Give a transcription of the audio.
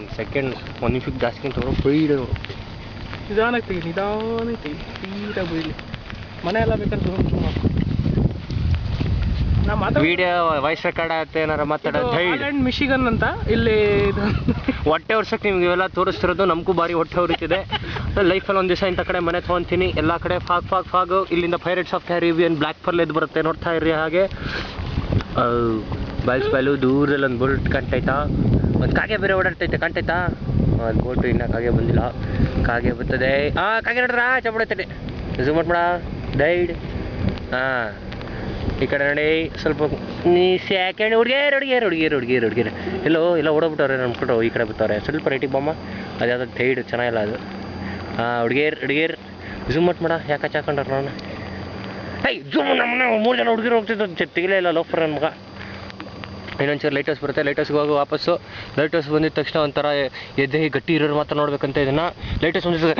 ಒಂದು ಸೆಕೆಂಡ್ ಒಂದು ನಿಮಿಷಕ್ಕೆ ಜಾಸ್ತಿ ತಗೊಂಡು ಬೈಡು ನಿಧಾನಕ್ಕೆ ಸೀದಾ ಬೈಲಿ ಮನೆ ಎಲ್ಲ ಬೇಕಾದ್ರೆ ಸುಮ್ಮನೆ ವಿಡಿಯೋ ವಾಯ್ಸ್ ರೆಕಾರ್ಡ್ ಆಗುತ್ತೆ ಏನಾರ ಮಾತಾಡೋದು ಥೈಲ್ಯಾಂಡ್ ಮಿಶಿಗನ್ ಅಂತ ಇಲ್ಲಿ ಹೊಟ್ಟೆ ವರ್ಷಕ್ಕೆ ನಿಮ್ಗೆ ಇವೆಲ್ಲ ತೋರಿಸ್ತಿರೋದು ನಮಗೂ ಭಾರಿ ಹೊಟ್ಟೆ ಉರಿತಿದೆ. ಲೈಫಲ್ಲಿ ಒಂದು ದಿವಸ ಇಂಥ ಕಡೆ ಮನೆ ತೊಗೊತೀನಿ. ಎಲ್ಲ ಕಡೆ ಫಾಗು ಇಲ್ಲಿಂದ ಪೈರೇಟ್ಸ್ ಆಫ್ ಕ್ಯಾರಿಬಿಯನ್ ಬ್ಲ್ಯಾಕ್ ಪರ್ಲ್ ಎದ್ದು ಬರುತ್ತೆ, ನೋಡ್ತಾ ಇರ್ರಿ. ಹಾಗೆ ಬಾಯ್ಲು ದೂರಲ್ಲಿ ಒಂದು ಬೋಟ್ ಕಾಣ್ತೈತಾ, ಒಂದು ಕಾಗೆ ಬೇರೆ ಓಡಾಡ್ತೈತೆ ಕಾಣ್ತೈತಾ. ಒಂದು ಬೋಟು ಇನ್ನೂ ಕಾಗೆ ಬಂದಿಲ್ಲ, ಕಾಗೆ ಬರ್ತದೆ. ಕಾಗೆ ನೋಡ್ರ ಚಪಡೈತೆ ಝೂಮ್ ಮಾಡ ಡೈಡ್. ಈ ಕಡೆ ನೋಡಿ ಸ್ವಲ್ಪ ಸೆಕೆಂಡ್ ಹುಡುಗಿಯರು ಎಲ್ಲ ಓಡೋಗ್ಬಿಟ್ಟವ್ರೆ ನಮ್ಕೊಂಡು. ಈ ಕಡೆ ಬರ್ತಾವ್ರೆ ಸ್ವಲ್ಪ ರೈಟಿಗೆ ಬಮ್ಮ. ಅದು ಯಾವ್ದು ಥೈಡ್ ಚೆನ್ನಾಗಿಲ್ಲ ಅದು. ಹುಡುಗಿಯರು ಝೂಮ್ ಮಾಡ ಯಾಕೆ ಚಾಕೊಂಡ್ರ ನಾನು ಝೂಮ್ ನಮ್ಮನ್ನ 3 ಜನ ಹುಡುಗಿರು ಹೋಗ್ತಿದ್ದು ತೆಗಿಲೇ ಇಲ್ಲ ಲೋಫರ್ ನನ್ನ ಮಗ. ಇನ್ನೊಂಚೂರು ಲೈಟ್ ಹೌಸ್ ಬರುತ್ತೆ, ಲೈಟ್ ಹೌಸ್ಗೆ ಹೋಗಿ ವಾಪಸ್ಸು. ಲೈಟ್ ಹೌಸ್ ಬಂದಿದ ತಕ್ಷಣ ಒಂಥರ ಎದೆ ಗಟ್ಟಿ ಇರೋರು ಮಾತ್ರ ನೋಡ್ಬೇಕಂತ ಇದನ್ನು. ಲೈಟ್ ಹೌಸ್ ಬಂದಿರ್ತದೆ